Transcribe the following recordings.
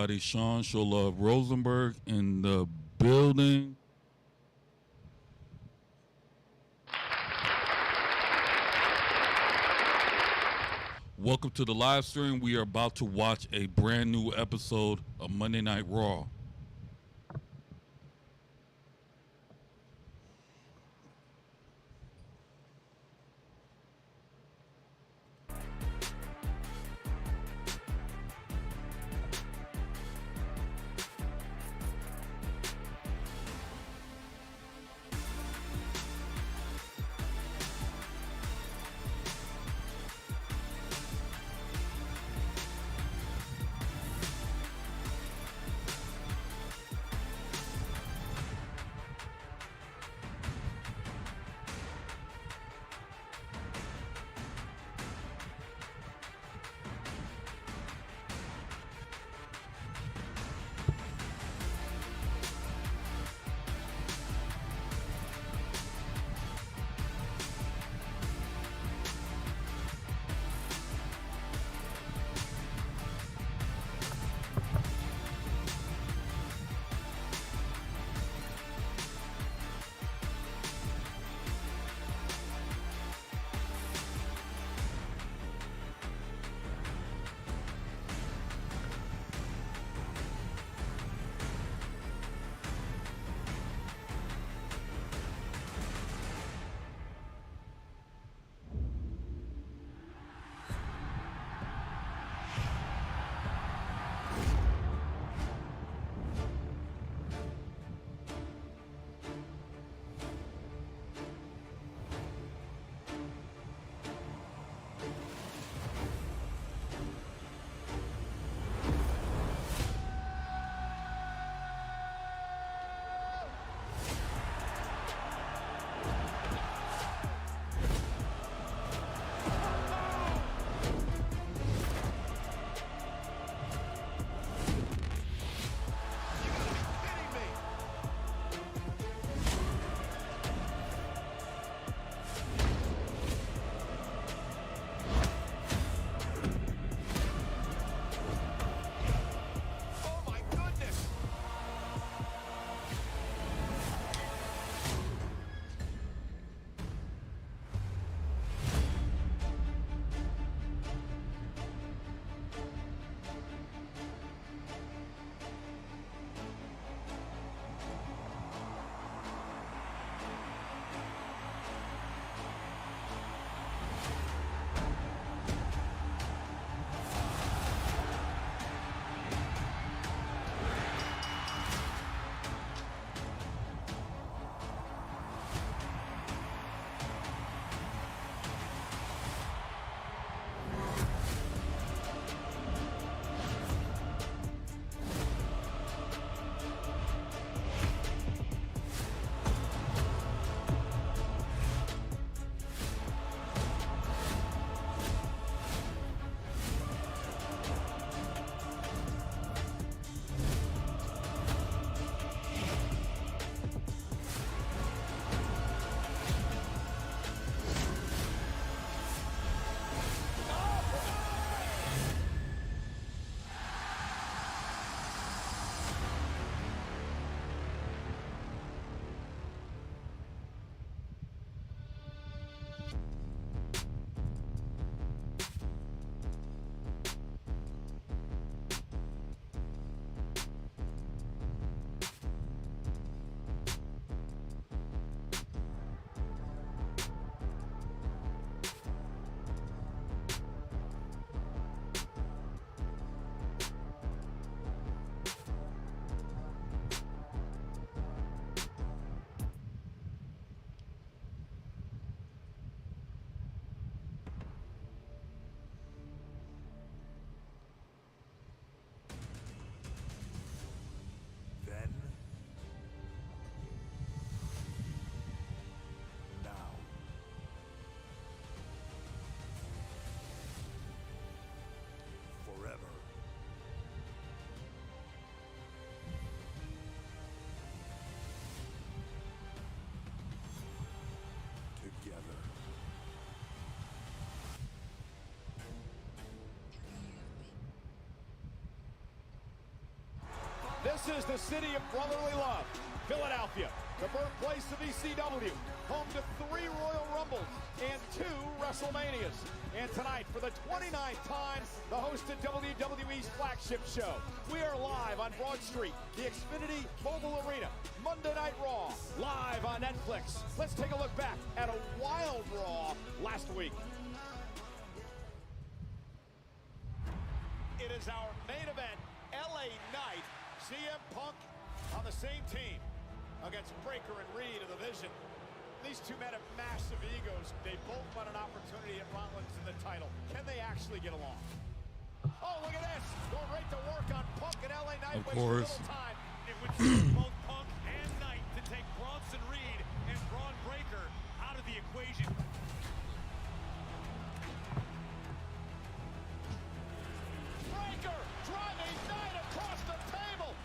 everybody. Sean Show Love Rosenberg in the building. Welcome to the live stream. We are about to watch a brand new episode of Monday Night Raw. This is the city of brotherly love, Philadelphia, the birthplace of ECW, home to 3 Royal Rumbles and 2 WrestleManias. And tonight, for the 29th time, the host of WWE's flagship show. We are live on Broad Street, the Xfinity Mobile Arena, Monday Night Raw, live on Netflix. Let's take a look back at a wild Raw last week. It is our main event, LA Knight, CM Punk on the same team against Breaker and Reed of the Vision. These two men have massive egos. They both want an opportunity at Rollins in the title. Can they actually get along? Oh, look at this. Going right to work on Punk and LA Knight. Of course. Time. It would suit both Punk and Knight to take Bronson Reed and Braun Breaker out of the equation. Breaker driving Knight across the table.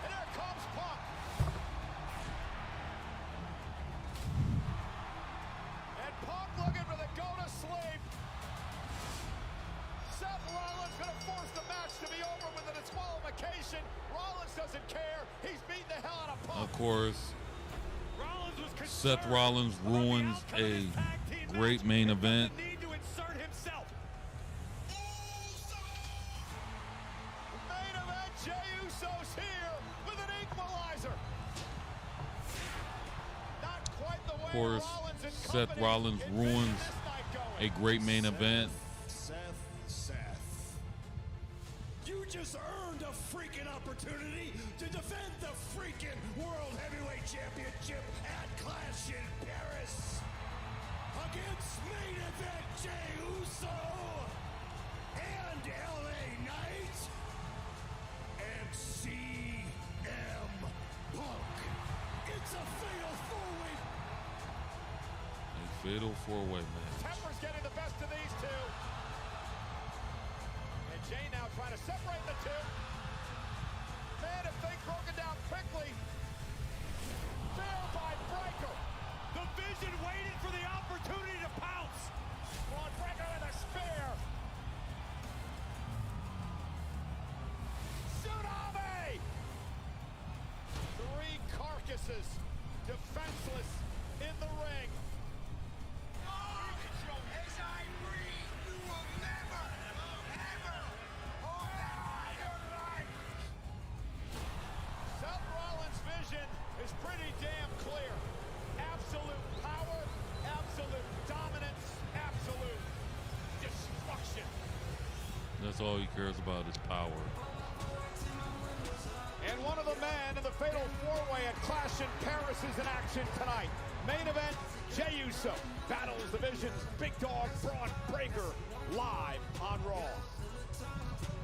And there comes Punk. And Punk looking for the go-to-sleep. Seth Rollins going to force the match to be over with a disqualification. Rollins doesn't care. He's beating the hell out of Punk. Of course, Rollins was Seth Rollins ruins a great main event. Need to insert himself. Main event, Jey Uso's here with an equalizer. Not quite the way Of course, Rollins and Seth company Rollins envisioned ruins this night going. a great main event. Seth. You just earned a freaking opportunity to defend the freaking World Heavyweight Championship at Clash in Paris against main event Jey Uso and LA Knight and CM Punk. It's a fatal four-way. A fatal 4-way match. Temper's getting the best of these two. And Jey now trying to separate the two. Man, if they broken down quickly. Failed by Breaker. The Vision waited for the opportunity to pounce. On Breaker with a spear. Tsunami! 3 carcasses defenseless in the ring. As I breathe, you will never, ever hold out your life. Seth Rollins' vision is pretty damn clear. Absolute power, absolute dominance, absolute destruction. That's all he cares about is power. And one of the men in the fatal 4-way at Clash in Paris is in action tonight. Main event, Jey Uso battles the Vision's big dog Braun Breaker live on Raw.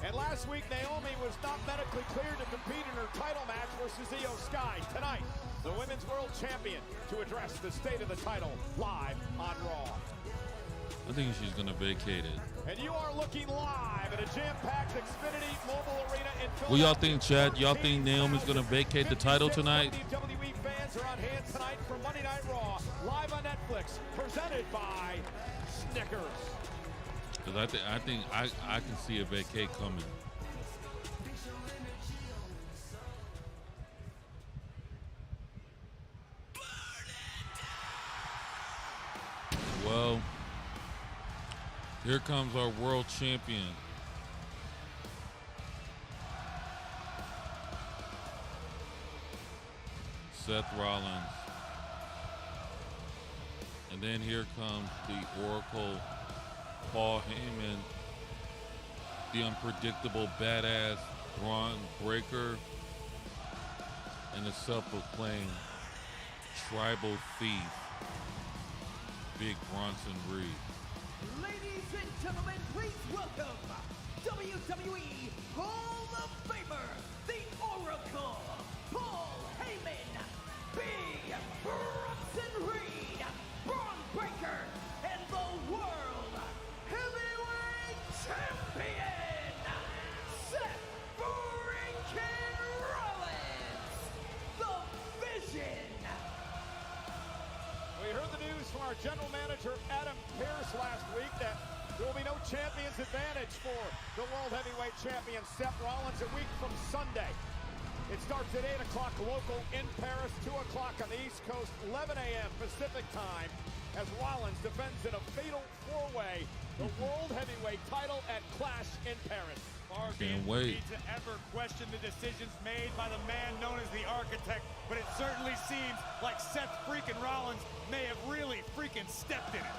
And last week, Naomi was not medically cleared to compete in her title match versus Io Sky. Tonight, the Women's World Champion to address the state of the title live on Raw. I think she's going to vacate it. And you are looking live at a jam-packed Xfinity Mobile Arena in Philadelphia. What y'all think, Chad? Y'all think Naomi's going to vacate the title tonight? WWE fans are on hand tonight for Monday Night Raw, live on Netflix, presented by Snickers. Because I think I can see a vacate coming. Well, here comes our world champion. Seth Rollins. And then here comes the Oracle, Paul Heyman, the unpredictable badass Braun Breaker, and the self-proclaimed tribal thief, Big Bronson Reed. Ladies and gentlemen, please welcome WWE Hall of Famer, the Oracle, Paul Heyman, Big Bronson Reed, Braun Breaker, and the World Heavyweight Champion, Seth freaking Rollins, the Vision. We heard the news from our general manager, Adam Pearce, last week that There will be no champion's advantage for the World Heavyweight Champion Seth Rollins a week from Sunday. It starts at 8 o'clock local in Paris, 2 o'clock on the East Coast, 11 a.m. Pacific time, as Rollins defends in a fatal four-way the World Heavyweight title at Clash in Paris. Can't wait. Need to ever question the decisions made by the man known as the Architect, but it certainly seems like Seth freaking Rollins may have really freaking stepped in it.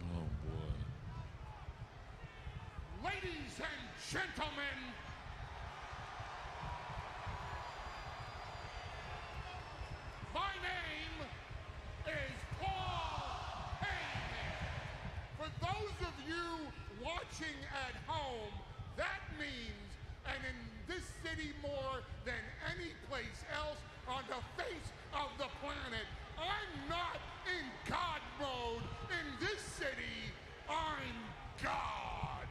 Oh boy. Ladies and gentlemen, my name is Paul Heyman. For those of you watching at home, that means, and in this city more than any place else on the face of the planet, I'm not in God mode. In this city, I'm God.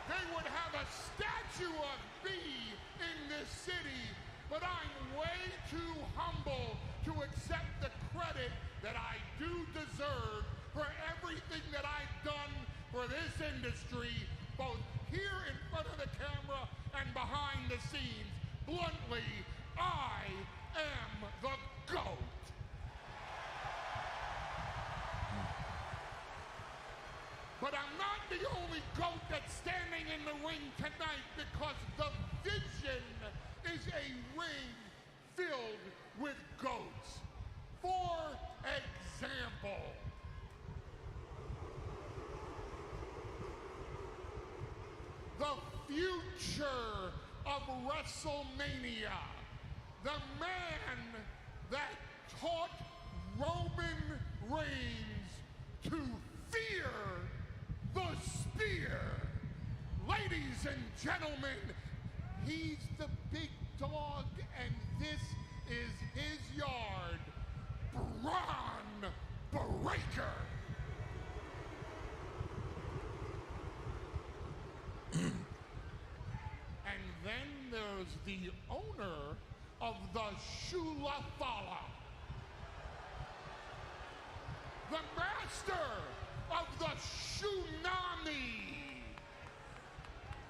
They would have a statue of me in this city, but I'm way too humble to accept the credit that I do deserve for everything that I've done for this industry, both here in front of the camera and behind the scenes. Bluntly, I am the GOAT. But I'm not the only GOAT that's standing in the ring tonight, because the Vision is a ring filled with GOATs. For example, the future of WrestleMania, the man that taught Roman Reigns to fear the spear. Ladies and gentlemen, he's the big dog, and this is his yard, Braun Breaker. And then there's the owner of the Shula Fala, the master of the Tsunami,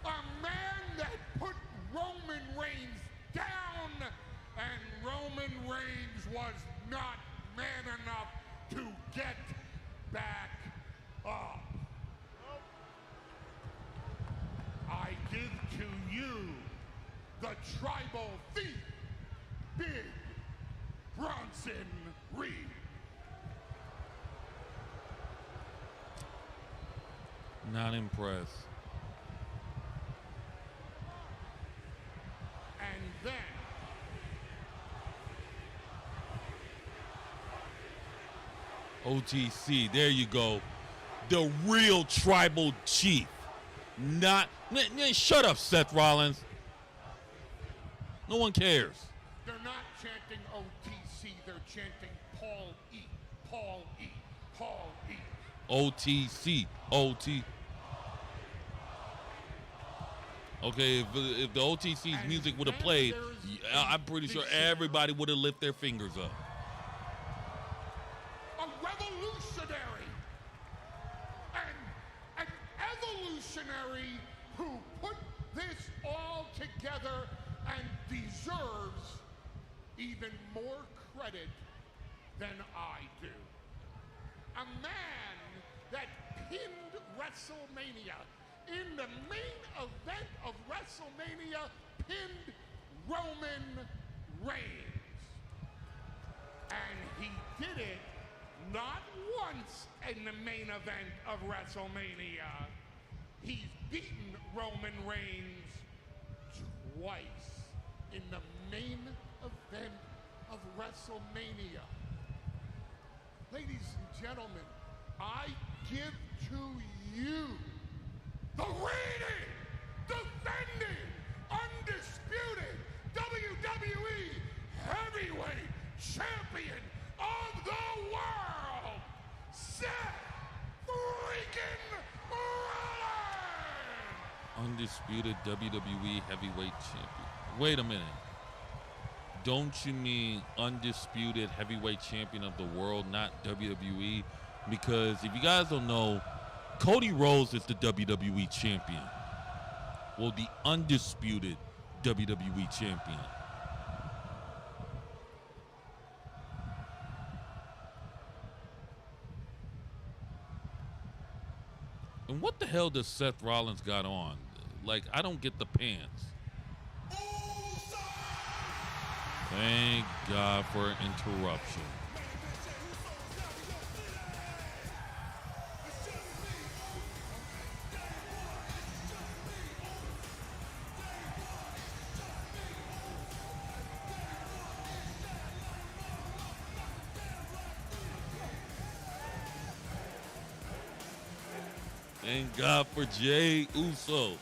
a man that put Roman Reigns down, and Roman Reigns was not man enough to get back up. I give to you the tribal thief, Big Bronson Reed. Not impressed. And then OTC, there you go. The real tribal chief. Not, shut up, Seth Rollins. No one cares. they're not chanting OTC, they're chanting Paul E, Paul E, Paul E. OTC, OT. Okay, if the OTC's And music would have then played, there's I'm pretty sure the- everybody would have lifted their fingers up. A revolutionary and an evolutionary who put this all together and deserves even more credit than I do. A man that pinned WrestleMania. In the main event of WrestleMania, pinned Roman Reigns. And he did it not once in the main event of WrestleMania. He's beaten Roman Reigns twice in the main event of WrestleMania. Ladies and gentlemen, I give to you the reigning, defending, undisputed WWE Heavyweight Champion of the world, Seth freaking Rollins! Undisputed WWE Heavyweight Champion. Wait a minute. Don't you mean undisputed heavyweight champion of the world, not WWE? Because if you guys don't know, Cody Rhodes is the WWE champion. Well, the undisputed WWE champion. And what the hell does Seth Rollins got on? Like, I don't get the pants. Thank God for an interruption. Thank God for Jey Uso.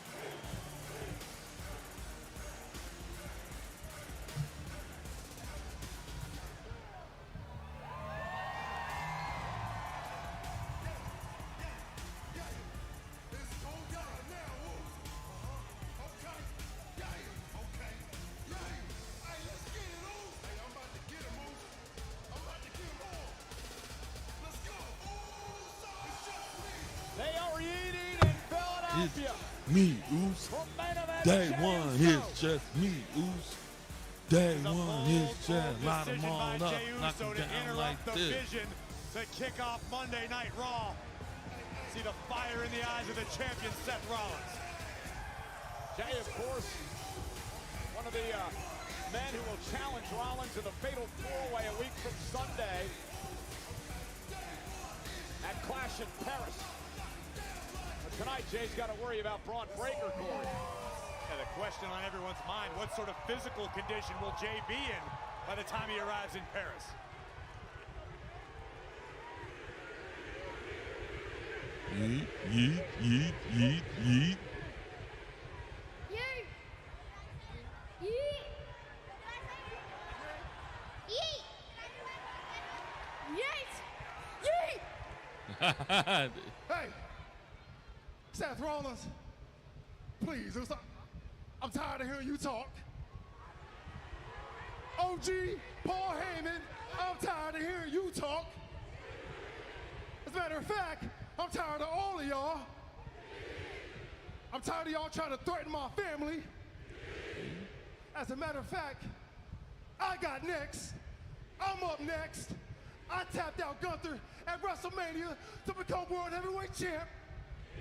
They are eating in Philadelphia. Me, Oos. From main event Day Jey one, Uso. it's just me, Oos. Day It's a one, bold, it's just bold light them decision all by up, Jey knock Uso them to down interrupt like the this. vision to kick off Monday Night Raw. See the fire in the eyes of the champion, Seth Rollins. Jey, of course, one of the men who will challenge Rollins in the fatal four-way a week from Sunday at Clash in Paris. But tonight, Jay's got to worry about Braun Breaker, Corey. Yeah, the question on everyone's mind, what sort of physical condition will Jey be in by the time he arrives in Paris? Yeet, yeet, yeet, yeet, yeet. Hey, Seth Rollins, please, I'm tired of hearing you talk. OG, Paul Heyman, I'm tired of hearing you talk. As a matter of fact, I'm tired of all of y'all. I'm tired of y'all trying to threaten my family. As a matter of fact, I got next. I'm up next. I tapped out Gunther at WrestleMania to become World Heavyweight Champ.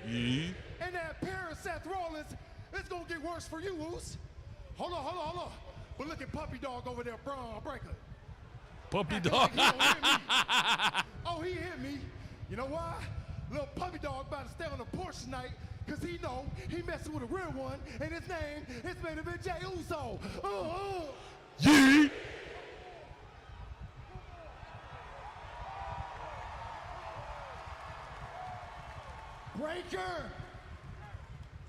Yeet. And that pair of Seth Rollins, it's gonna get worse for you, Oos. Hold on. But look at Puppy Dog over there, Braun Breaker. Puppy Acting dog. like he don't hear me. Oh, he hit me. You know why? Little Puppy Dog about to stay on the porch tonight, because he know he messing with a real one, and his name is main event Jey Uso. Yeet. Breaker,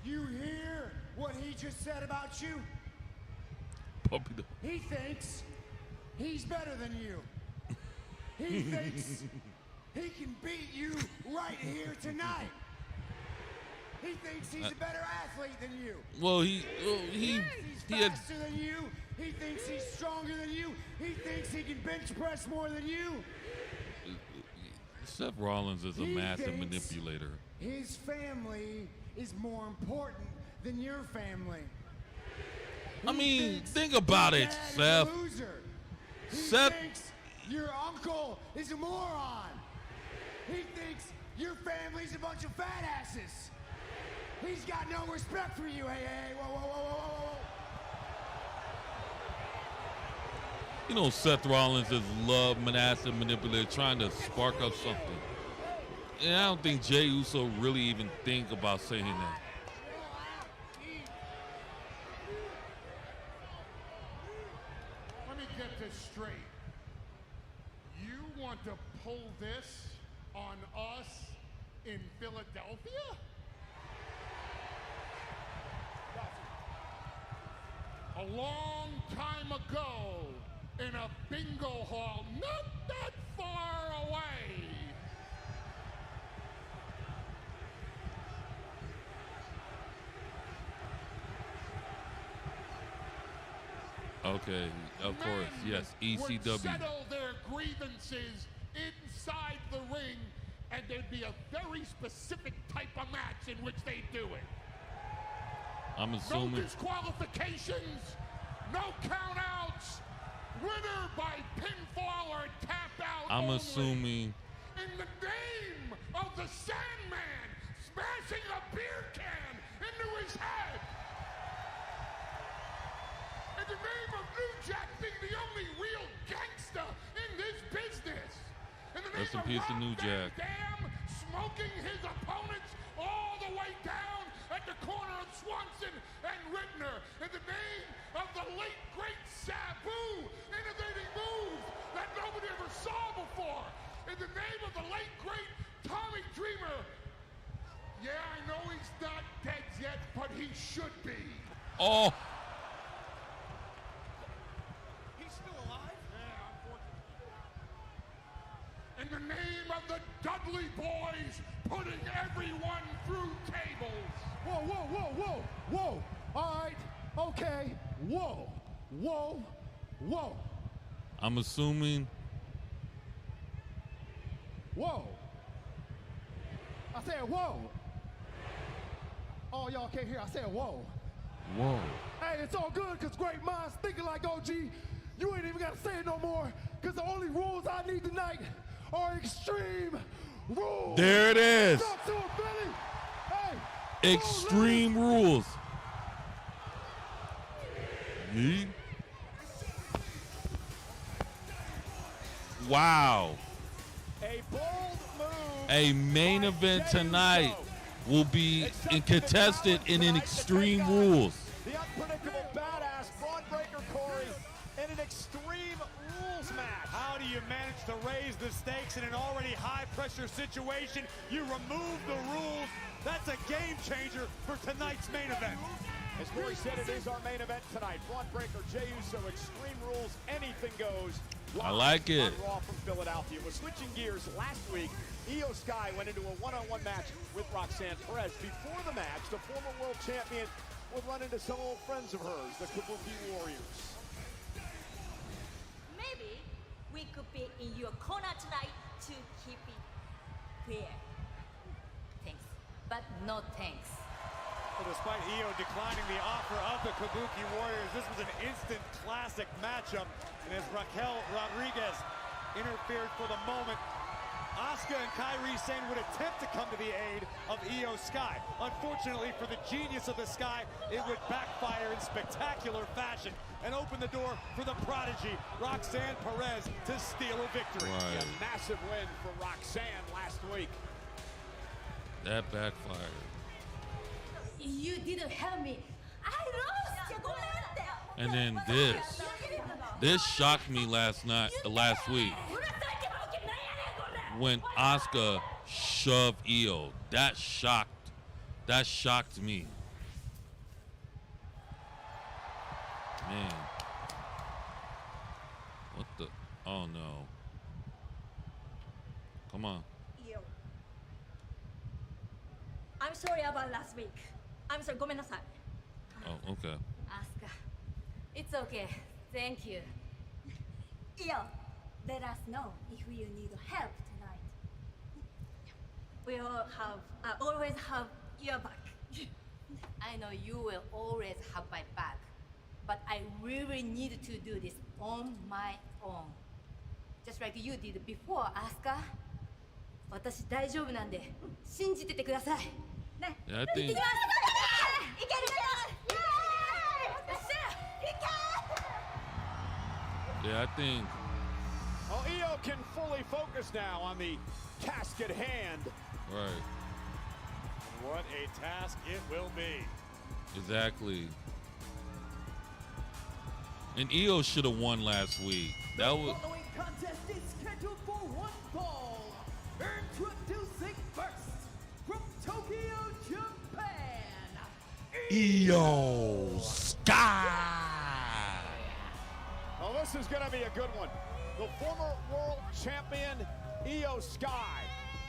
you hear what he just said about you? Puppy dog. He thinks he's better than you. He thinks he can beat you right here tonight. He thinks he's a better athlete than you. Well, He's he had faster than you. He thinks he's stronger than you. He thinks he can bench press more than you. Seth Rollins is a He massive thinks manipulator. His family is more important than your family. I He mean, thinks think about your it, dad is Seth. a loser. He Seth- thinks your uncle is a moron. He thinks Your family's a bunch of fat asses. He's got no respect for you. Hey, whoa, whoa, whoa, whoa, whoa. You know, Seth Rollins is love Manasseh manipulator, trying to spark up something. And I don't think Jey Uso really even think about saying that. Let me get this straight. You want to pull this on us in Philadelphia? A long time ago, in a bingo hall not that far away. Okay, of course, yes, Would ECW. settle their grievances inside the ring, and there'd be a very specific type of match in which they do it. I'm No assuming. disqualifications, no countouts, winner by pinfall or tap out. I'm only. assuming. In the name of the Sandman, smashing a beer can into his head. In the name of New Jack being the only real gangster in this business. In the name Rest in of peace to Rob New Van Jack. Dam smoking his opponents all the way down at the corner of Swanson and Rittner. In the name of the late great Sabu, innovating moves that nobody ever saw before. In the name of the late great Tommy Dreamer. Yeah, I know he's not dead yet, but he should be. Oh, He's still alive? Yeah, unfortunately. In the name of the Dudley Boys, putting everyone through tables. Whoa, whoa, whoa, whoa, whoa. All right, okay. Whoa, whoa, whoa, I'm assuming. whoa. I said whoa. Oh, y'all can't hear. I said whoa. Whoa. Hey, it's all good because great minds thinking like OG. You ain't even got to say it no more because the only rules I need tonight are extreme rules. There it is. Talk to him, Billy. Hey. Extreme rules. Yeet. Wow. A bold move. A main by event Jey tonight Uso. will be contested in an Extreme Rules. The unpredictable badass Braun Breaker Corey in an Extreme Rules match. How do you manage to raise the stakes in an already high-pressure situation? You remove the rules. That's a game changer for tonight's main event. As Corey said, it is our main event tonight. Braun Breaker, Jey Uso, Extreme Rules, anything goes. I like it. On Raw from Philadelphia. We're switching gears. Last week, Io Sky went into a one-on-one match with Roxanne Perez. Before the match, the former world champion would run into some old friends of hers, the Kabuki Warriors. Maybe we could be in your corner tonight to keep it fair. Thanks, but no thanks. Well, despite Io declining the offer of the Kabuki Warriors, this was an instant classic matchup. And as Raquel Rodriguez interfered for the moment, Asuka and Kairi Sane would attempt to come to the aid of Io Sky. Unfortunately for the genius of the Sky, it would backfire in spectacular fashion and open the door for the prodigy, Roxanne Perez, to steal a victory. Right. A massive win for Roxanne last week. That backfired. You didn't help me. I lost. And then this. This shocked me last week when Asuka shoved Io. That shocked me. Man. What the? Oh no. Come on. I'm sorry about last week. I'm sorry. ごめんなさい. Oh, okay. Asuka, it's okay. Thank you. Io, let us know if you need help tonight. We all always have your back. I know you will always have my back, but I really need to do this on my own. Just like you did before, Asuka. 私大丈夫なんで信じててくださいね。 Yeah, I think. いきますいけるよっしゃ Yeah, I think. Well, Io can fully focus now on the task at hand. Right. What a task it will be. Exactly. And Io should have won last week. That was. The following contest is scheduled for one fall. Introducing first, from Tokyo, Japan, Io Sky. Well, this is going to be a good one. The former world champion, Io Sky,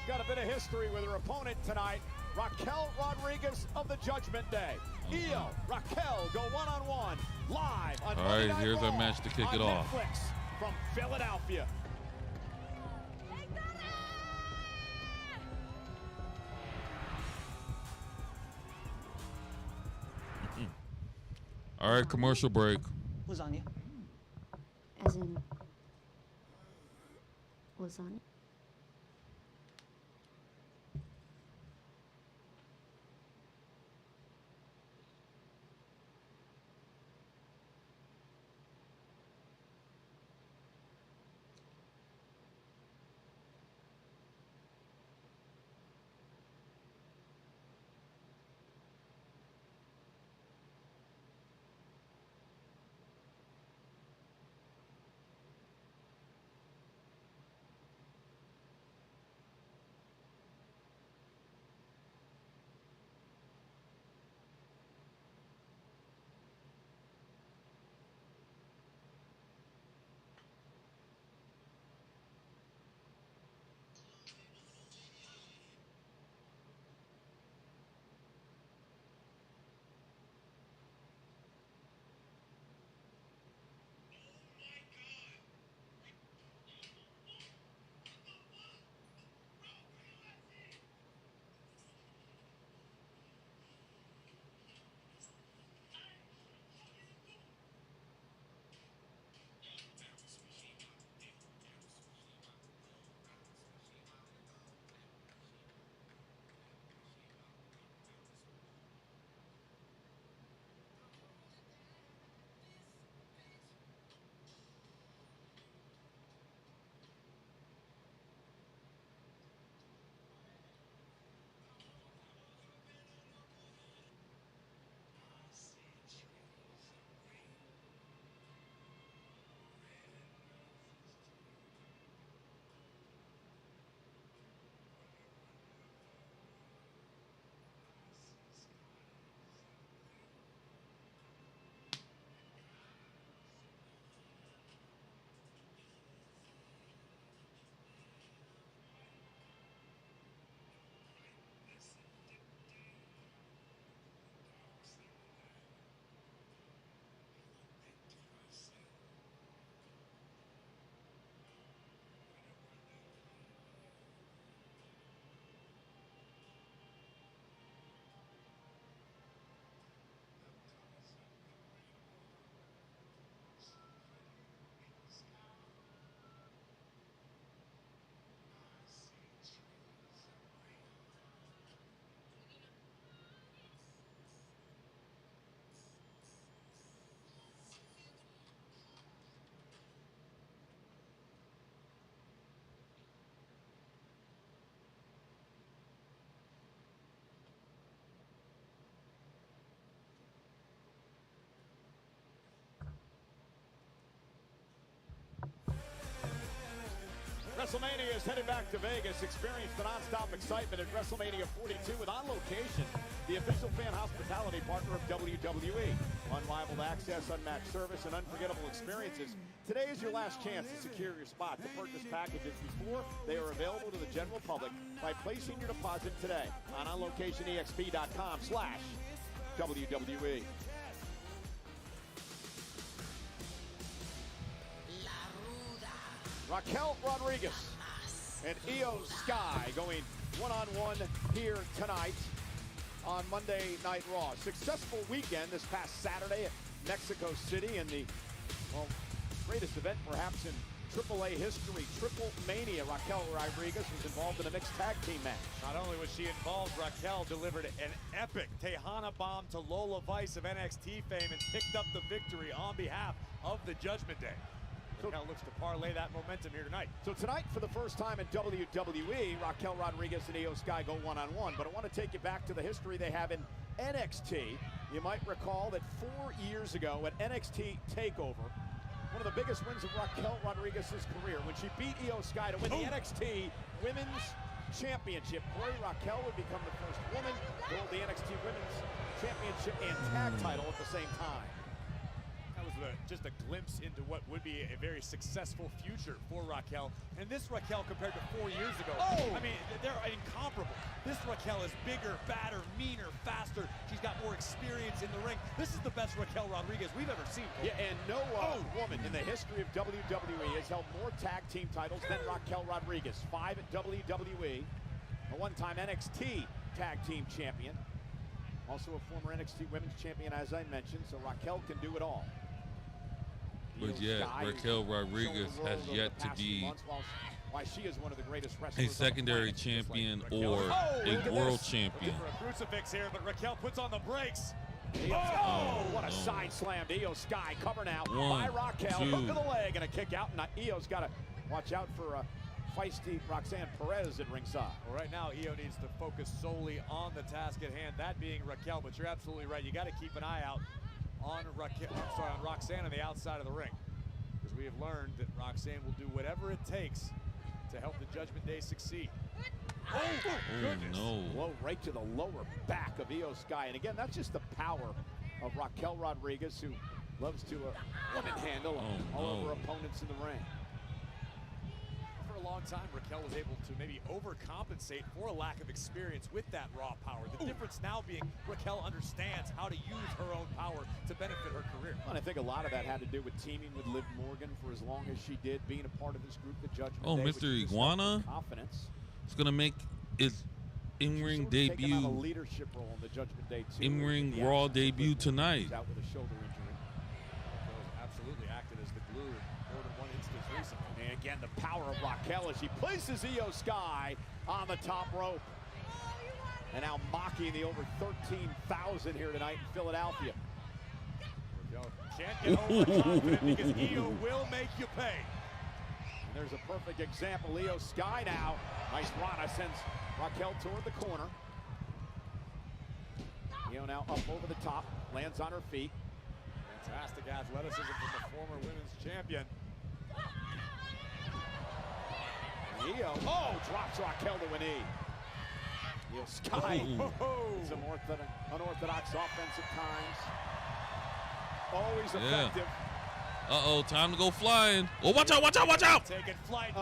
got a bit of history with her opponent tonight, Raquel Rodriguez of the Judgment Day. Io, Raquel go one-on-one live on All right, Monday Night here's our Raw match to kick on it off. Netflix from Philadelphia. All right, commercial break. Who's on you? As in was on it. WrestleMania is headed back to Vegas. Experience the non-stop excitement at WrestleMania 42 with On Location, the official fan hospitality partner of WWE. Unrivaled access, unmatched service, and unforgettable experiences. Today is your last chance to secure your spot. To purchase packages before they are available to the general public by placing your deposit today on onlocationexp.com/WWE. Raquel Rodriguez and Io Sky going one-on-one here tonight on Monday Night Raw. Successful weekend this past Saturday at Mexico City in the, well, greatest event perhaps in AAA history, Triple Mania. Raquel Rodriguez was involved in a mixed tag team match. Not only was she involved, Raquel delivered an epic Tejana bomb to Lola Vice of NXT fame and picked up the victory on behalf of the Judgment Day. Raquel looks to parlay that momentum here tonight. So tonight, for the first time in WWE, Raquel Rodriguez and Io Sky go one-on-one. But I want to take you back to the history they have in NXT. You might recall that 4 years ago at NXT TakeOver, one of the biggest wins of Raquel Rodriguez's career, when she beat Io Sky to win the NXT Women's Championship. Corey, Raquel would become the first woman to hold the NXT Women's Championship and tag title at the same time. That was just a glimpse into what would be a very successful future for Raquel. And this Raquel compared to 4 years ago, I mean, they're incomparable. This Raquel is bigger, badder, meaner, faster. She's got more experience in the ring. This is the best Raquel Rodriguez we've ever seen. Yeah, and no woman in the history of WWE has held more tag team titles than Raquel Rodriguez. 5 at WWE, a one-time NXT tag team champion. Also a former NXT Women's Champion, as I mentioned, so Raquel can do it all. But yet, Raquel Rodriguez has yet to be why she is one of the greatest wrestlers a secondary champion or a world champion. For a crucifix here, but Raquel puts on the brakes. What a side slam to Io Sky. Cover now by Raquel. Hook of the leg and a kick out. Now Io's got to watch out for feisty Roxanne Perez at ringside. Well, right now, Io needs to focus solely on the task at hand, that being Raquel. But you're absolutely right. You got to keep an eye out on Roxanne on the outside of the ring, because we have learned that Roxanne will do whatever it takes to help the Judgment Day succeed. Oh goodness. No. Blow right to the lower back of Io Sky. And again, that's just the power of Raquel Rodriguez, who loves to woman handle all of her opponents in the ring. For a long time, Raquel was able to maybe overcompensate for a lack of experience with that raw power. The difference now being Raquel understands how to use her own power to benefit her career. And I think a lot of that had to do with teaming with Liv Morgan for as long as she did, being a part of this group, the Judgment Day. Mr. Iguana is going to make his in-ring debut, a leadership role in the Judgment Day too. In-ring Raw debut tonight. Out with a shoulder injury. Absolutely acted as the glue in more than one instance recently. And again, the power of Raquel as she places Io Sky on the top rope. And now mocking the over 13,000 here tonight in Philadelphia. Raquel can't get overconfident because Io will make you pay. And there's a perfect example. Io Sky now. Nice Rana sends Raquel toward the corner. Io now up over the top, lands on her feet. Fantastic athleticism from the former women's champion. And Io, drops Raquel to a knee. Io Sky is an unorthodox offense at times. Always effective. Time to go flying. Oh, watch out, watch out, watch out! Taking flight,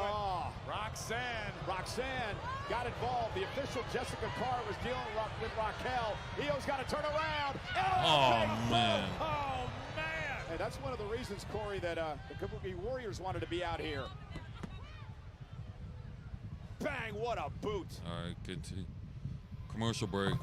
Roxanne got involved. The official, Jessica Carr, was dealing with Raquel. Io's got to turn around. Man. Oh, man. Hey, that's one of the reasons, Corey, that the Kabuki Warriors wanted to be out here. Bang, what a boot. All right, good to commercial break.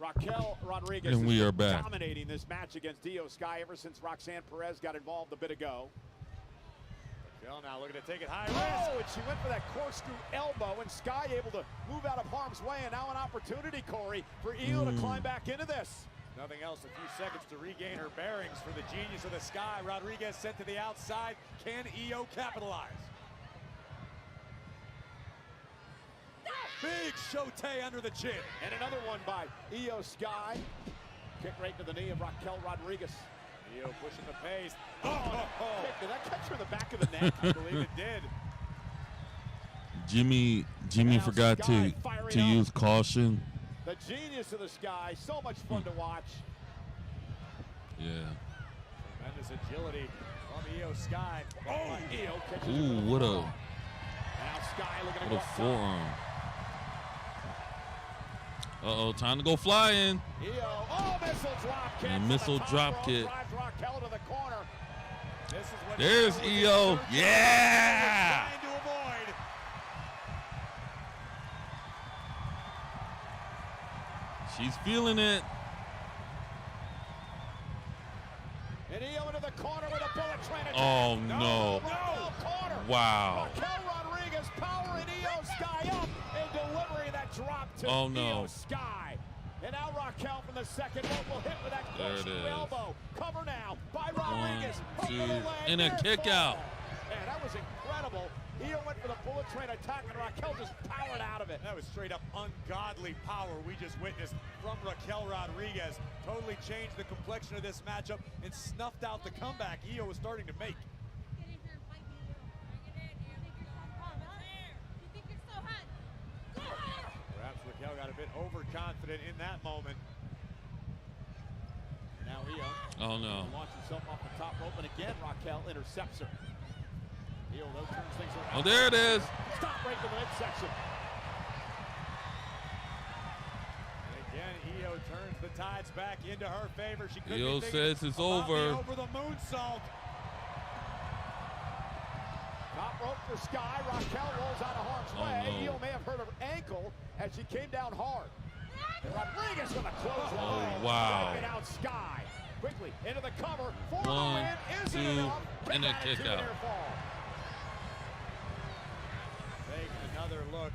Raquel Rodriguez And we has are been back. dominating this match against Io Sky ever since Roxanne Perez got involved a bit ago. Raquel now looking to take it high risk. Oh, and she went for that corkscrew elbow, and Sky able to move out of harm's way, and now an opportunity, Corey, for Io to climb back into this. Nothing else, a few seconds to regain her bearings for the genius of the Sky. Rodriguez sent to the outside. Can Io capitalize? Big shote under the chin. And another one by Io Sky. Kick right to the knee of Raquel Rodriguez. Io pushing the pace. Kick. Did that catch her in the back of the neck? I believe it did. Jimmy Now forgot Sky to firing up. use caution. The genius of the Sky. So much fun to watch. Yeah. Tremendous agility from Io Sky. Oh, Io catches Ooh, her with what a forearm. Now Sky looking to go outside. forearm. Uh-oh, time to go flying. Io, oh, missile drop kick. And from missile the top drop rope, kick. Drives Raquel to the corner. This is what There's Io was Io. searching Yeah! trying to avoid. She's feeling it. And Io into the corner with a bullet train attack. Oh, no. Raquel corner. Wow. Raquel Rodriguez powering Io Sky up and delivering that drop to Oh, no. Io Sky. And now Raquel from the second rope will hit with that There it corkscrew is. elbow. Cover now by Rodriguez. Hook two, to the leg. and a Near kick fall. out. Man, that was incredible. Io went for the bullet train attack, and Raquel just powered out of it. That was straight up ungodly power we just witnessed from Raquel Rodriguez. Totally changed the complexion of this matchup and snuffed out the comeback Io was starting to make. Perhaps Raquel got a bit overconfident in that moment. Now Io Oh, no. launches himself off the top rope, and again Raquel intercepts her. Io though turns things around. Oh, there it is. Stop right to the midsection. And again, Io turns the tides back into her favor. She could Io be thinking says it's about over. the over the moonsault. Top rope for Sky. Raquel rolls out of harm's Oh, way. no. Io may have hurt her ankle as she came down hard. And Rodriguez with a clothesline. Oh, wow. Taking out Sky. Quickly into the cover. For One, the win. Is two, it enough? and a Added kick to the out. near fall. Taking another look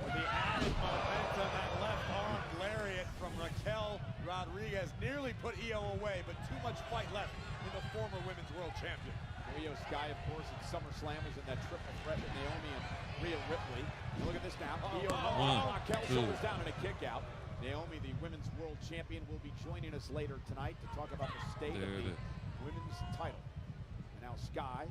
with the added momentum. That left arm lariat from Raquel Rodriguez nearly put Io away, but too much fight left in the former women's world champion. Io Sky, of course, at SummerSlam was in that triple threat with Naomi and Rhea Ripley. Look at this now. Io, Raquel two. shoulders down and a kick out. Naomi, the women's world champion, will be joining us later tonight to talk about the state There of it the is. women's title. And now Sky,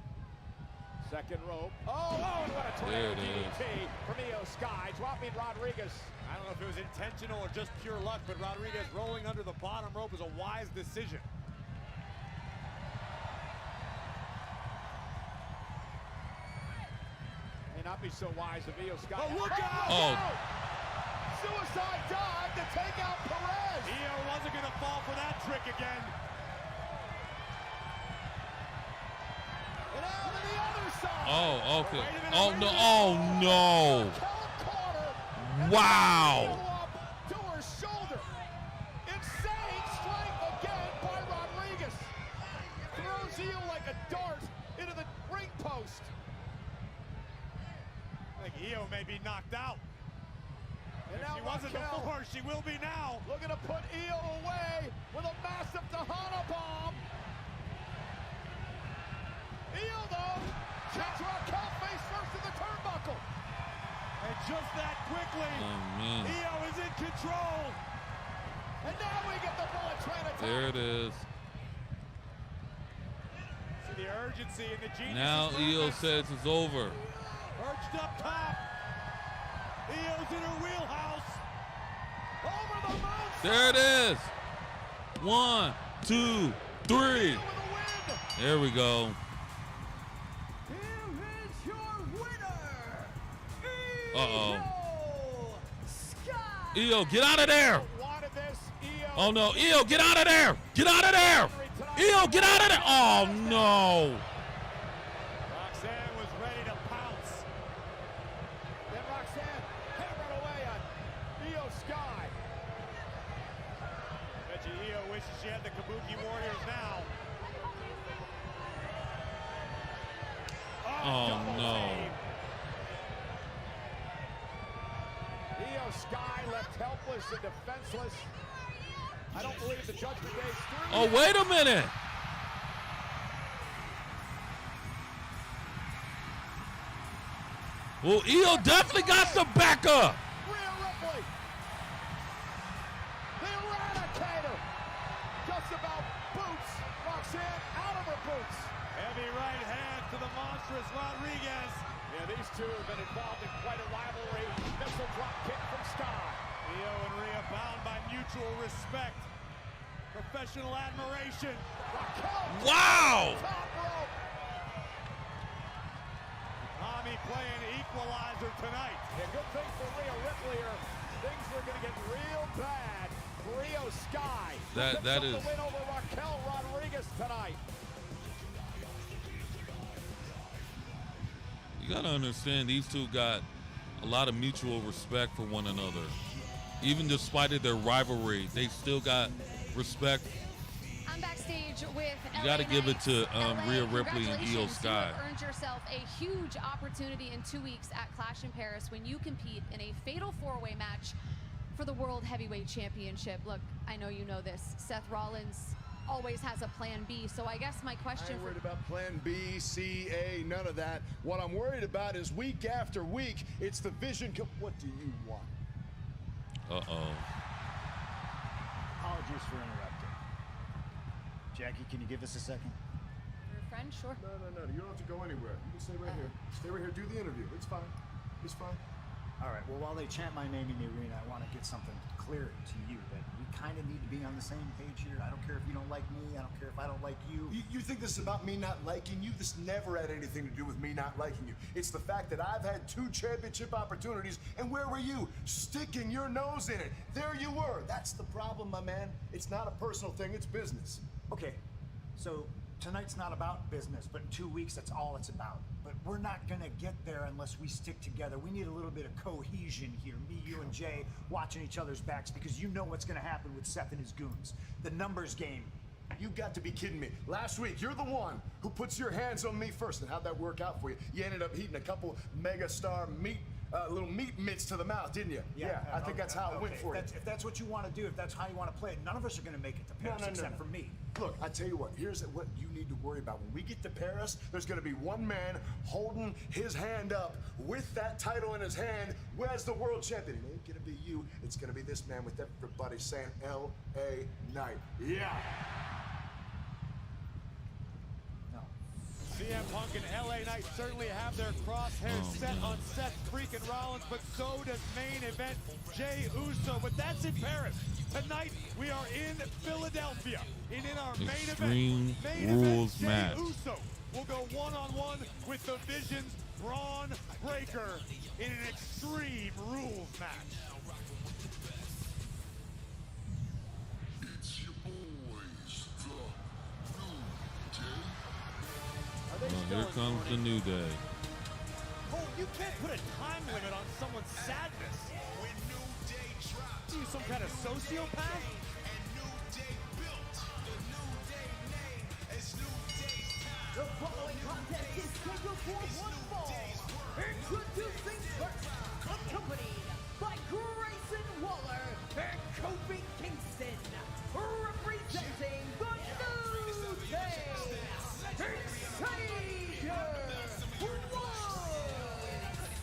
second rope. Oh, and what a There tornado it is. DDT from Io Sky, dropping Rodriguez. I don't know if it was intentional or just pure luck, but Rodriguez rolling under the bottom rope was a wise decision. May not be so wise of Io Sky. Oh, look out! Oh. Suicide dive to take out Perez. Io wasn't going to fall for that trick again. And out to the other side. Oh, okay. Wait a minute, Oh, wait a no. minute. Oh, no. Raquel corner. Wow. Up to her shoulder. Insane strength again by Rodriguez. Throws Io like a dart into the ring post. I think Io may be knocked out. And If now she wasn't Raquel before, she will be now. looking to put Io away with a massive Tahana bomb. Io though, catch Raquel face first in the turnbuckle. And just that quickly, Oh, man. Io is in control. And now we get the bullet train attack. There it is. See the urgency in the genius. Now Io says it's over. Perched up top. Io's in her wheelhouse. Over the moon. There it is. 1, 2, 3. With a win. There we go. Here is your winner, Uh-oh. Io Sky. Io, get out of there. Wanted this. Io. Oh, no. Io, get out of there. Get out of there. Io, get out of there. Oh, no. Roxanne was ready to pounce. Then Roxanne hammered away on Io Sky. as she had the Kabuki Warriors now. Oh, no. Io Sky left helpless and defenseless. I don't believe the Judgment Day is through. Oh, wait a minute. Well, Io definitely got some backup. Rhea Ripley, the Eradicator, just about boots Roxanne out of her boots. Heavy right hand to the monstrous Rodriguez. Yeah, these two have been involved in quite a rivalry. Missile drop kick from Sky. Io and Rhea bound by mutual respect, professional admiration. Raquel, Wow. top rope. Tommy playing equalizer tonight. Yeah, good thing for Rhea Ripley. Things were going to get real bad. Io Sky That picks up is- the win over Raquel Rodriguez tonight. You got to understand, these two got a lot of mutual respect for one another. Even despite of their rivalry, they still got respect. I'm backstage with You got to give it to Rhea Ripley and Io Congratulations, Sky. You have earned yourself a huge opportunity in 2 weeks at Clash in Paris when you compete in a fatal four-way match for the World Heavyweight Championship. Look, I know you know this. Seth Rollins always has a plan B, so I guess my I question ain't for worried about plan B, C, A, none of that. What I'm worried about is week after week, it's the vision. What do you want? Uh-oh. Apologies for interrupting. Jackie, can you give us a second? your friend, sure. No. You don't have to go anywhere. You can stay right here. Stay right here. Do the interview. It's fine. It's fine. All right, well, while they chant my name in the arena, I want to get something clear to you that we kind of need to be on the same page here. I don't care if you don't like me. I don't care if I don't like you. You think this is about me not liking you? This never had anything to do with me not liking you. It's the fact that I've had 2 championship opportunities, and where were you? Sticking your nose in it. There you were. That's the problem, my man. It's not a personal thing. It's business. Okay, so tonight's not about business, but in 2 weeks, that's all it's about. But we're not gonna get there unless we stick together. We need a little bit of cohesion here. Me, you, and Jay watching each other's backs because you know what's gonna happen with Seth and his goons. The numbers game. You got to be kidding me. Last week, you're the one who puts your hands on me first. And how'd that work out for you? You ended up eating a couple megastar little meat mitts to the mouth, didn't you? Yeah, I think that's how it went for you. If that's what you want to do, if that's how you want to play it, none of us are going to make it to Paris except for me. Look, I tell you what, here's what you need to worry about. When we get to Paris, there's going to be one man holding his hand up with that title in his hand as the world champion. It ain't going to be you. It's going to be this man with everybody saying L.A. Knight. Yeah. CM Punk and LA Knight certainly have their crosshairs set on Seth freaking Rollins, but so does main event Jey Uso. But that's in Paris. Tonight we are in Philadelphia. And in our Extreme main Rules event, Jey match. Uso will go one-on-one with the Vision's Braun Breaker in an Extreme Rules match. It's your boys, the New Day. Well, here comes the New Day. Oh, you can't put a time limit on someone's sadness. When New Day dropped, Are you some kind of sociopath? and New Day built, the New Day name is New Day's time. The following contest is scheduled for one fall. Introducing first, accompanied by Grayson Waller and Kofi Kingston, representing the New Day,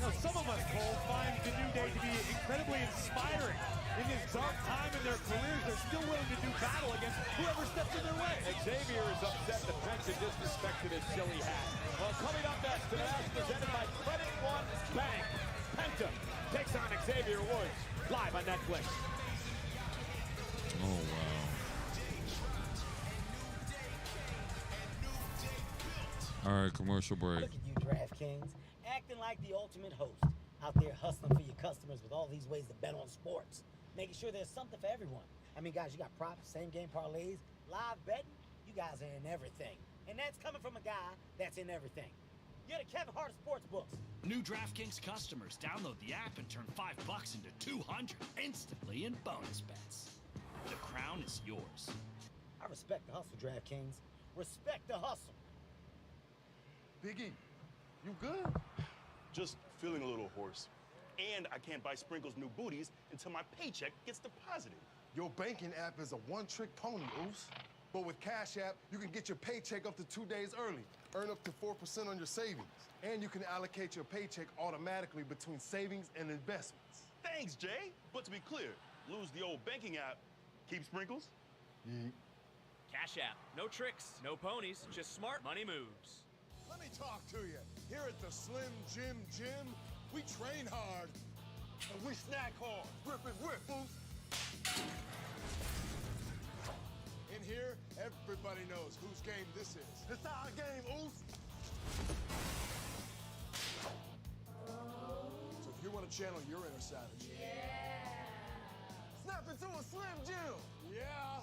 Now, some of us, Cole, find the New Day to be incredibly inspiring. In this dark time in their careers, they're still willing to do battle against whoever steps in their way. Xavier is upset the Prince had disrespected his silly hat. Well, coming up next, the match presented by Credit One Bank. Penta takes on Xavier Woods, live on Netflix. Oh, wow. All right, commercial break. Look at you, DraftKings, acting like the ultimate host. Out there hustling for your customers with all these ways to bet on sports. Making sure there's something for everyone. I mean, guys, you got props, same game parlays, live betting. You guys are in everything. And that's coming from a guy that's in everything. You're the Kevin Hart of sportsbooks. New DraftKings customers, download the app and turn $5 into $200 instantly in bonus bets. The crown is yours. I respect the hustle, DraftKings. Respect the hustle. Biggie, you good? Just feeling a little hoarse. And I can't buy Sprinkles new booties until my paycheck gets deposited. Your banking app is a one-trick pony, Oos. But with Cash App, you can get your paycheck up to 2 days early, earn up to 4% on your savings, and you can allocate your paycheck automatically between savings and investments. Thanks, Jay. But to be clear, lose the old banking app, keep Sprinkles? Cash App. No tricks, no ponies, just smart money moves. Let me talk to you. Here at the Slim Jim Gym, we train hard and we snack hard. Rip it, rip, Oos. In here, everybody knows whose game this is. It's our game, Oos. So if you want to channel your inner savage, snap into a Slim Jim. Yeah.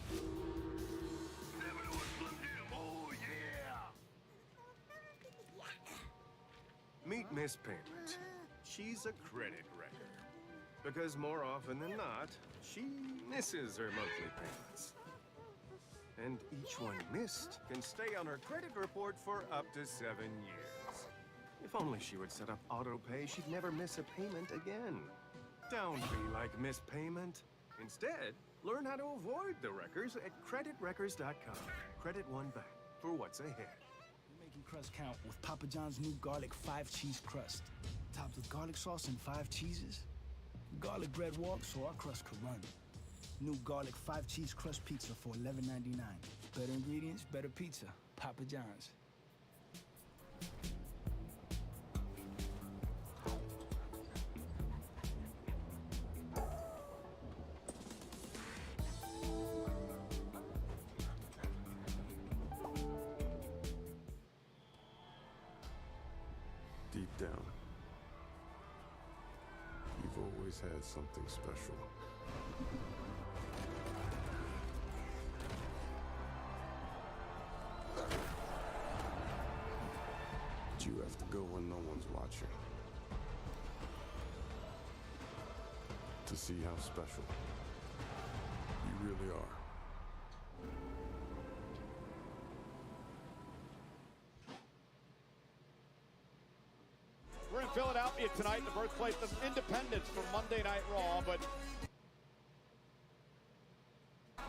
Snap into a Slim Jim. Oh yeah. Meet Miss Payment. She's a credit wrecker. Because more often than not, she misses her monthly payments. And each one missed can stay on her credit report for up to 7 years. If only she would set up auto pay, she'd never miss a payment again. Don't be like Miss Payment. Instead, learn how to avoid the wreckers at creditwreckers.com. Credit One Bank for what's ahead. We're making crust count with Papa John's new garlic 5-cheese crust. Topped with garlic sauce and 5 cheeses. Garlic bread walks so our crust could run. New garlic 5-cheese crust pizza for $11.99. Better ingredients, better pizza. Papa John's. Deep down, you've always had something special. But you have to go when no one's watching. To see how special you really are. We're in Philadelphia tonight, the birthplace of independence for Monday Night Raw, but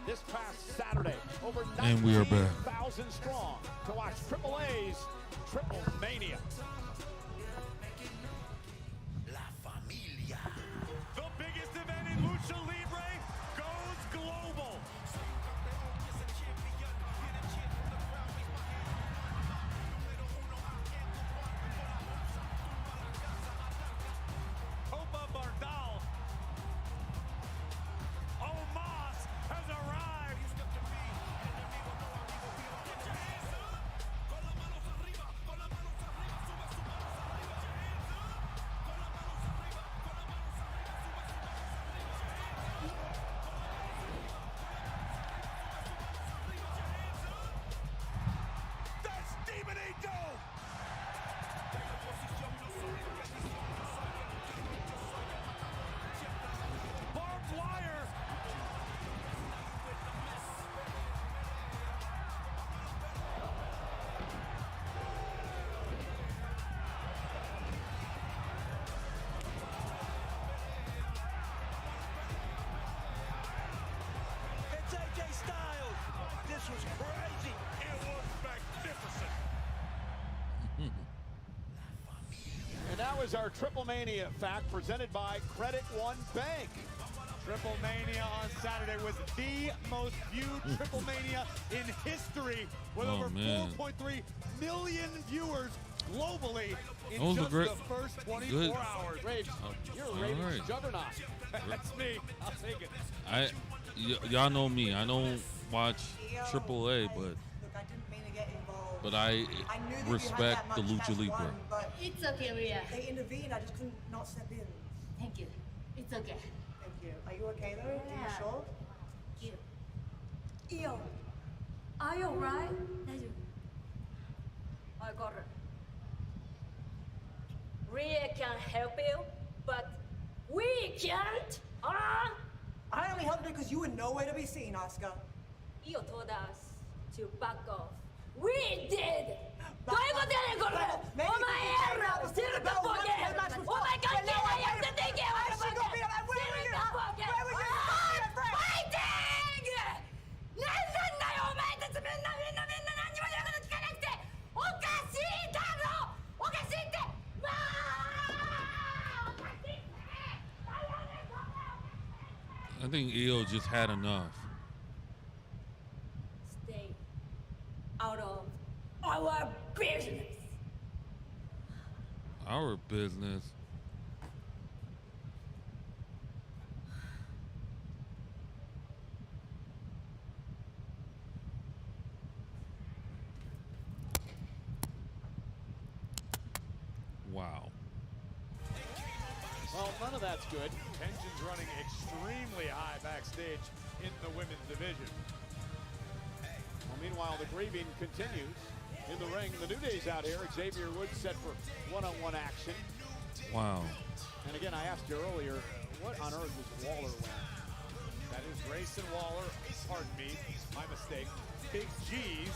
this past Saturday, over 19,000 strong to watch Triple A's Triple Mania. The biggest event in Lucha Libre goes global. Copa Bardal. Omos has arrived. That's Demonito. Barbed wire. It's AJ Styles. This was crazy. It was magnificent. And that was our Triple Mania fact presented by Credit One Bank. Triple Mania on Saturday was the most viewed Triple Mania in history with Oh, over man. 4.3 million viewers globally in That was a just great- the first 24 good. hours. Rage, you're a all ratings right. juggernaut. That's me. I'll take it. Y'all know me. I don't watch AAA, but I respect the Lucha Libre. It's okay, Rhea. They intervened. I just couldn't not step in. Thank you. It's okay. Thank you. Are you okay though? Are you sure? Thank you. Io, are you alright? I got it. Rhea can help you, but we can't. I only helped her because you were nowhere to be seen, Oscar. Io told us to back off. We did! どういうことやねんこれお前やろ知るかボケお前関係ないやつ出ていけよお前ボケ知るかボケファイティングなんなんだよお前たちみんな何も言うこと聞かなくておかしいだろおかしいってまあおかしいって I think EO just had enough. Stay out of our business. Our business. Wow. Well, none of that's good. Tension's running extremely high backstage in the women's division. Well, meanwhile, the grieving continues in the ring. The New Day's out here. Xavier Woods set for one-on-one action. Wow. And again, I asked you earlier, what on earth is Waller wearing? That is Grayson Waller, pardon me, my mistake, Big G's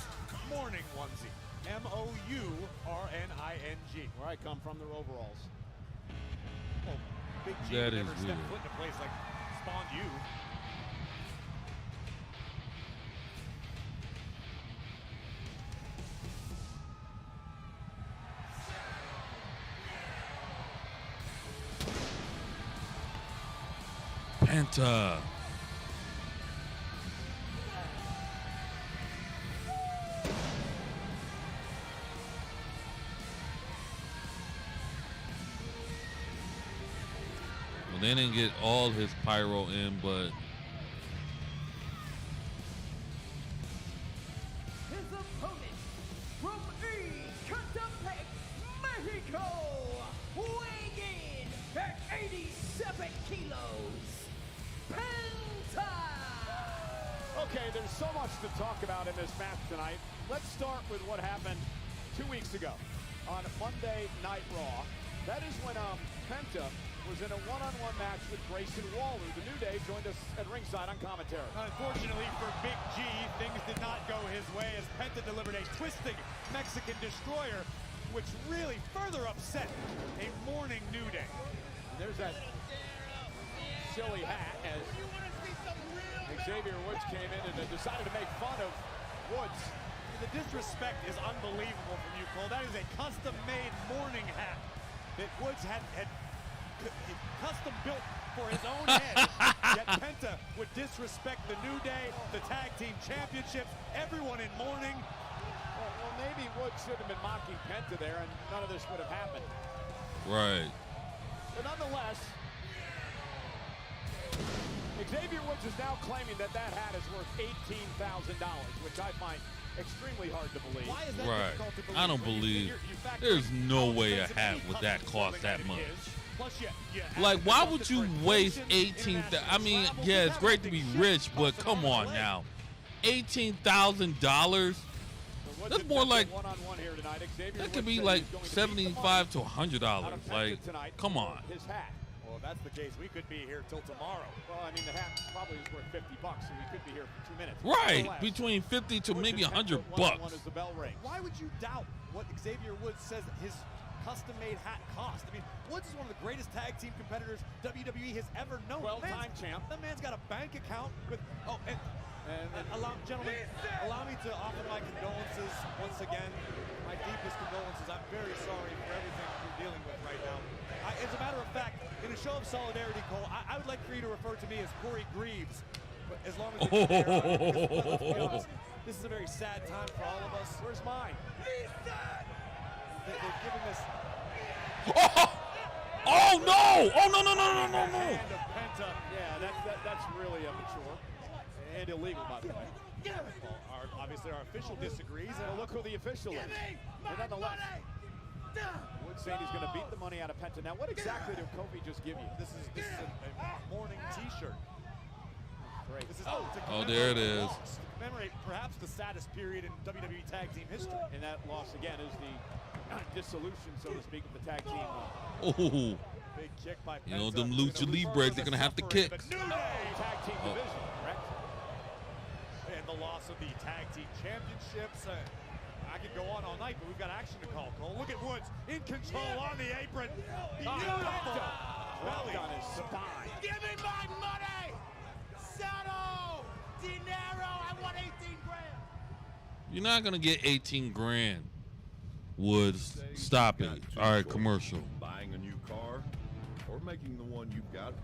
morning onesie. M-O-U-R-N-I-N-G. Where I come from, they're overalls. Well, Big G That would is never step weird. foot in a place like Spawn U. Penta. Well, they didn't get all his pyro in, but His opponent from Ecatepec, Mexico, weighing in at 87 kilos, Penta! Okay, there's so much to talk about in this match tonight. Let's start with what happened 2 weeks ago on Monday Night Raw. That is when Penta was in a one-on-one match with Grayson Waller. The New Day joined us at ringside on commentary. Unfortunately for Big G, things did not go his way as Penta delivered a twisting Mexican destroyer, which really further upset a morning New Day. And there's that silly hat as Xavier Woods came in and decided to make fun of Woods. The disrespect is unbelievable from you, Cole. That is a custom-made morning hat that Woods had custom built for his own head. Yet Penta would disrespect the New Day, the Tag Team Championships, everyone in mourning. Well, maybe Woods should have been mocking Penta there, and none of this would have happened. right. But nonetheless, Xavier Woods is now claiming that that hat is worth $18,000, which I find extremely hard to believe. Why is that Right. difficult to believe? I don't when believe you factor there's in no how way a expensive hat any would that custom cost that clothing much. item is. Plus, you Like, have why to would you factor waste inflation, 18,000? I mean, international yeah, it's travel, great to be everything rich, shipped, but costs come an arm on and a leg. now. $18,000? That's more like, one-on-one here tonight. Xavier that could Woods be says like he's going to beat the $75 to money out $100. of Penta Like, tonight come for on. his hat. Well, if that's the case, we could be here till tomorrow. Well, I mean, the hat probably is worth $50, so we could be here for 2 minutes. Right, Nonetheless, between 50 to Woods maybe and Penta $100 one-on-one bucks. as the bell rings. Why would you doubt what Xavier Woods says his custom-made hat cost? I mean, Woods is one of the greatest tag team competitors WWE has ever known. 12-time champ. That man's got a bank account with. Oh, and gentlemen, allow me to offer my condolences once again. My deepest condolences. I'm very sorry for everything you're dealing with right now. As a matter of fact, in a show of solidarity, Cole, I would like for you to refer to me as Corey Greaves. But as long as you're there, let's be honest, this is a very sad time for all of us. Where's mine? They've given this. Oh, no! Oh, no, no, no, no, no, no. Hand of Penta. Yeah, that's really immature and illegal, by the way. Well, obviously our official disagrees. Well, look who the official is. But nonetheless, Woods saying he's going to beat the money out of Penta. Now, what exactly did Kofi just give you? This is a morning T-shirt. Great. This is Oh, there it is. To commemorate perhaps the saddest period in WWE Tag Team history. And that loss again is the dissolution, so to speak, of the tag team. Oh, Big kick by you know, Penta. them lucha libres, they're going to have to kick. New Day tag team division, correct? And the the loss of the tag team championships. I could go on all night, but we've got action to call, Cole. Look at Woods in control on the apron. Beautiful. Dropped on his spine. Give me my money! Settle! Dinero! I want 18 grand! You're not gonna get 18 grand. Woods, stop it. All right, commercial. Buying a new car or making the one you've got.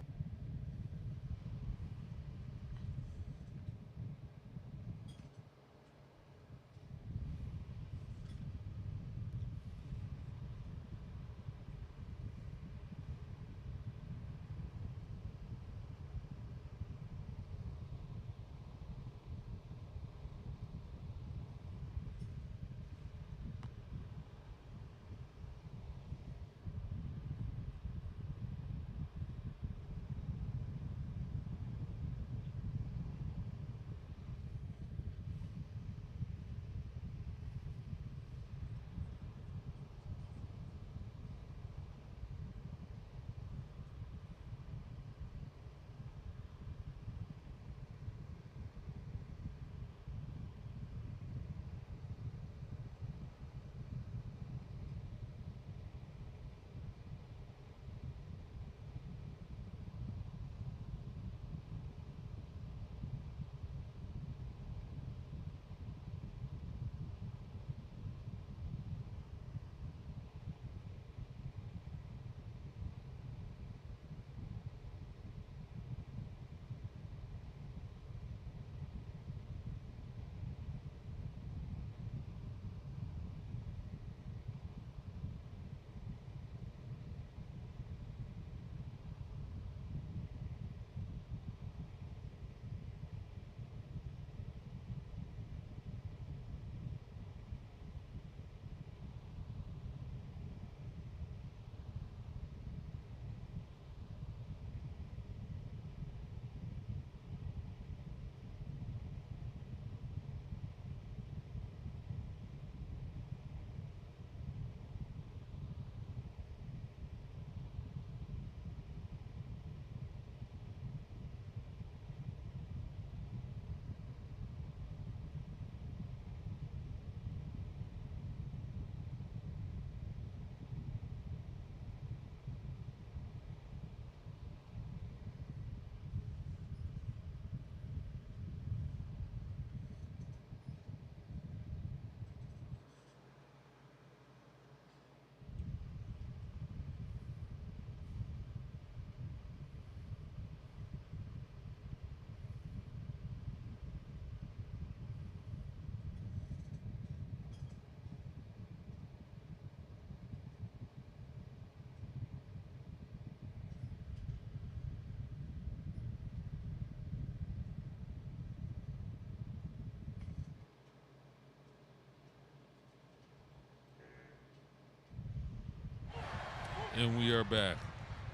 And we are back.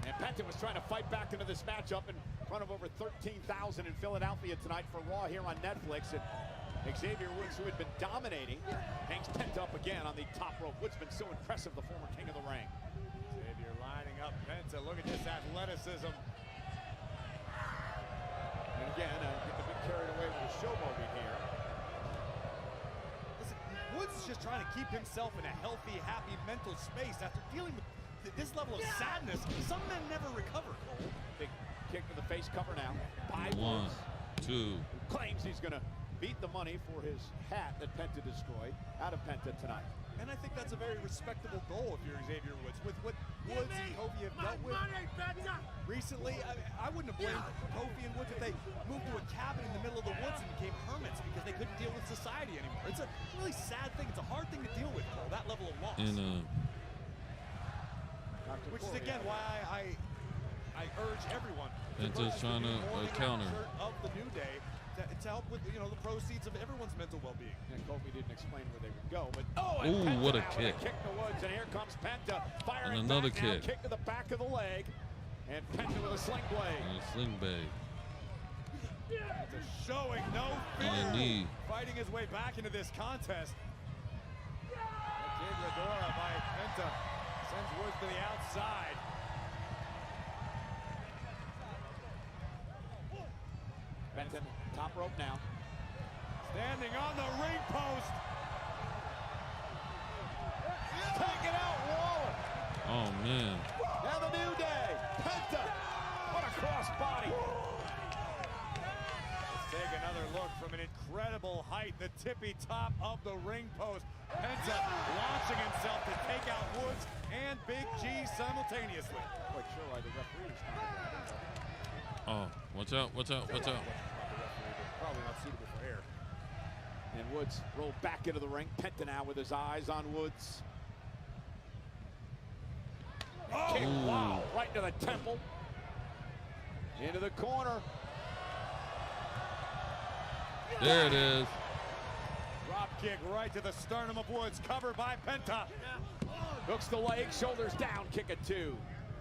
And Penta was trying to fight back into this matchup in front of over 13,000 in Philadelphia tonight for Raw here on Netflix. And Xavier Woods, who had been dominating, hangs Penta up again on the top rope. Woods been so impressive, the former king of the ring. Xavier lining up Penta. Look at this athleticism. And again, getting a bit carried away with the showboating here. Listen, Woods is just trying to keep himself in a healthy, happy mental space after dealing with this level of sadness. Some men never recover, Cole. Big kick to the face cover now. By One, two. Claims he's going to beat the money for his hat that Penta destroyed out of Penta tonight. And I think that's a very respectable goal if you're Xavier Woods. With what Woods and Kofi have dealt with recently, I wouldn't have blamed Kofi and Woods if they moved to a cabin in the middle of the woods and became hermits because they couldn't deal with society anymore. It's a really sad thing. It's a hard thing to deal with, Cole, that level of loss. And which is again why I urge everyone Penta's trying to counter of the New Day to help with the proceeds of everyone's mental well-being. And Kofi didn't explain where they would go, but ooh, what a kick! Kick to Woods, and here comes Penta firing and another back kick. Now, kick to the back of the leg, and Penta with a sling blade. And a sling blade. Penta showing no And a knee. fighting his way back into this contest. Kid Ghidorah by Penta sends Woods to the outside. Benton, top rope now. Standing on the ring post. Taking out Waller. Oh, man. Now the New Day. Penta. What a crossbody. Let's take another look from an incredible height. The tippy top of the ring post. Penta launching himself to take out Woods and Big G simultaneously. Quite sure why the referee was trying to grab him. Oh, watch out, watch out, watch out. Probably not suitable for air. And Woods rolled back into the ring. Penta now with his eyes on Woods. Oh. Kick, wow, right into the temple. Into the corner. There it is. Drop kick right to the sternum of Woods, covered by Penta. Hooks the leg, shoulders down, kick at 2.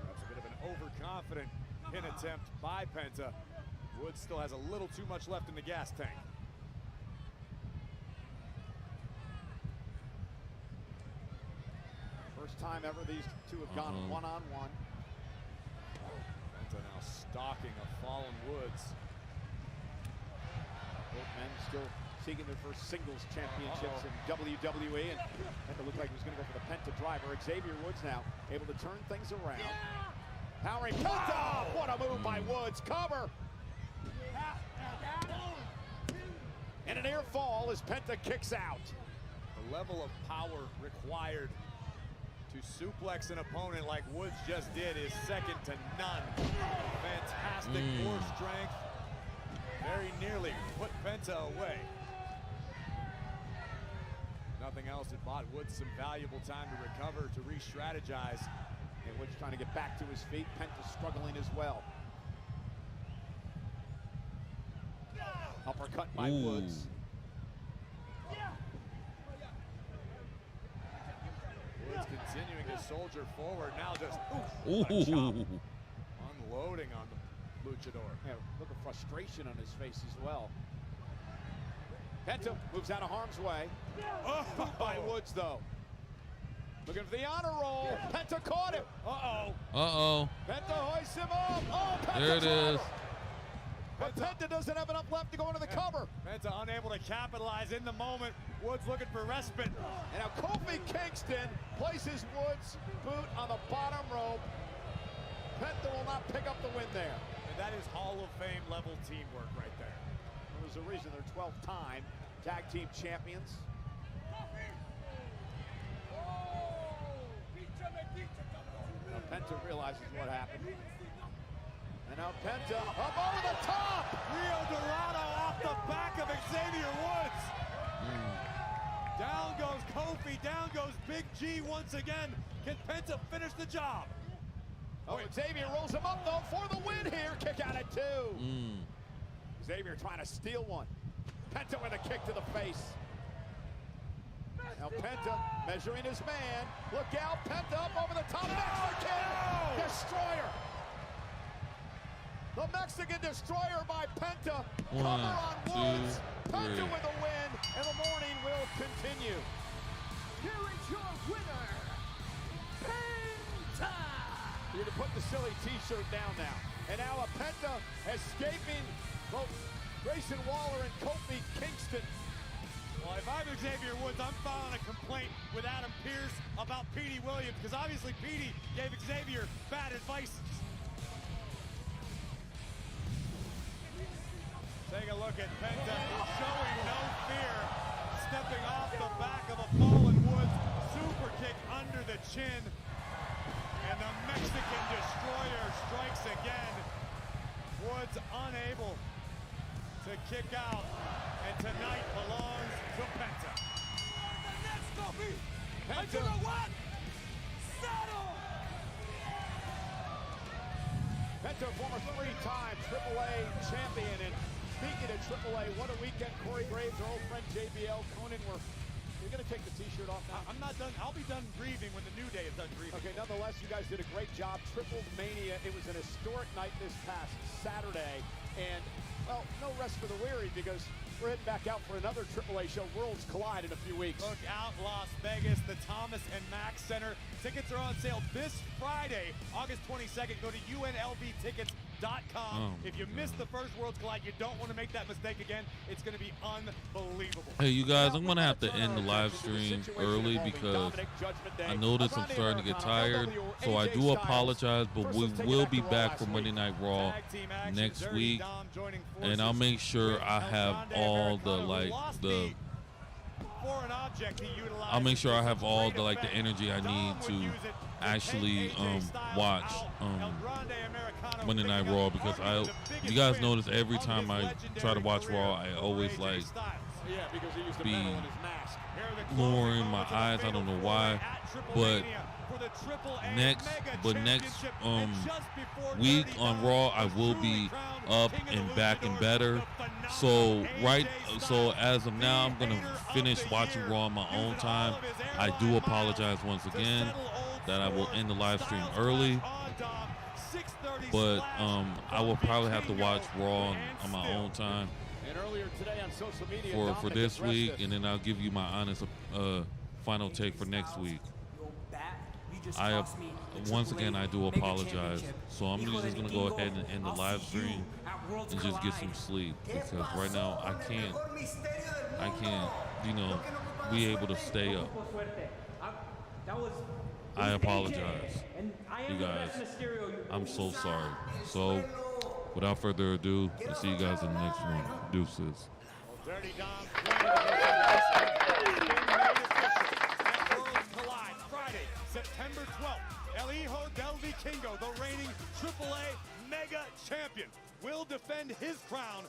That's a bit of an overconfident pin attempt by Penta. Woods still has a little too much left in the gas tank. First time ever these two have gone one-on-one. Penta now stalking a fallen Woods. Both men still seeking their first singles championships in WWE, and Penta looked like he was going to go for the Penta driver. Xavier Woods now able to turn things around. Powering Penta! What a move by Woods. Cover! And an air fall as Penta kicks out. The level of power required to suplex an opponent like Woods just did is second to none. Fantastic core strength. Very nearly put Penta away. Nothing else. It bought Woods some valuable time to recover, to re-strategize. And Woods trying to get back to his feet. Penta struggling as well. Uppercut by Woods. Woods continuing to soldier forward. Now just unloading on the luchador. Yeah, look at frustration on his face as well. Penta moves out of harm's way. Boot by Woods, though. Looking for the honor roll. Penta caught him. Penta hoists him up. Penta there it is. But Penta doesn't have enough left to go into the cover. Penta unable to capitalize in the moment. Woods looking for respite. And now Kofi Kingston places Woods' boot on the bottom rope. Penta will not pick up the win there. And that is Hall of Fame level teamwork right there. There's a reason they're 12th time tag team champions. Now Penta realizes what happened. And now Penta up over the top. Rio Dorado off the back of Xavier Woods. Down goes Kofi, down goes Big G once again. Can Penta finish the job? Oh, Xavier rolls him up though for the win here. Kick out at 2. Xavier trying to steal one. Penta with a kick to the face. Now Penta measuring his man. Look out, Penta up over the top. Mexican Destroyer. The Mexican Destroyer by Penta. Cover on Woods. Penta with a win, and the morning will continue. Here is your winner, Penta! You're going to put the silly t-shirt down now. And now a Penta escaping both Grayson Waller and Kofi Kingston. Well, if I'm Xavier Woods, I'm filing a complaint with Adam Pearce about Petey Williams, because obviously Petey gave Xavier bad advice. Take a look at Penta, showing no fear, stepping off the back of a fallen Woods, super kick under the chin, and the Mexican Destroyer strikes again. Woods unable to kick out, and tonight belongs to Penta. Penta. Penta, former 3-time AAA champion, and speaking of AAA, what a weekend. Corey Graves, our old friend JBL, Conan, you're going to take the t-shirt off now? I'm not done. I'll be done grieving when the New Day is done grieving. Okay, nonetheless, you guys did a great job. Triple Mania. It was an historic night this past Saturday. And, well, no rest for the weary, because we're heading back out for another AAA show, Worlds Collide, in a few weeks. Look out, Las Vegas, the Thomas and Mack Center. Tickets are on sale this Friday, August 22nd. Go to UNLVtickets.com. If you missed the first Worlds Collide, you don't want to make that mistake again. It's going to be unbelievable. Hey, you guys, I'm going to have to end the live stream early because I notice I'm starting to get tired. So I do apologize, but we will be back for Monday Night Raw next week. And I'll make sure I have all the, I'll make sure I have all the, the energy I need to actually watch Monday Night Raw, because you guys notice every time I try to watch Raw, I always be lowering my eyes. I don't know why, but next week on Raw, I will be up and back and better. So as of now, I'm gonna finish watching Raw on my own time. I do apologize once again that I will end the live stream early, but I will probably have to watch Raw on my own time for this week, and then I'll give you my honest final take for next week. Once again, I do apologize. So I'm just gonna go ahead and end the live stream and just get some sleep, because right now I can't, be able to stay up. I apologize, you guys. I'm so sorry. So, without further ado, I'll see you guys in the next one. Deuces. Dirty Dom. Collide Friday, September 12th. El Hijo del Vikingo, the reigning AAA Mega Champion, will defend his crown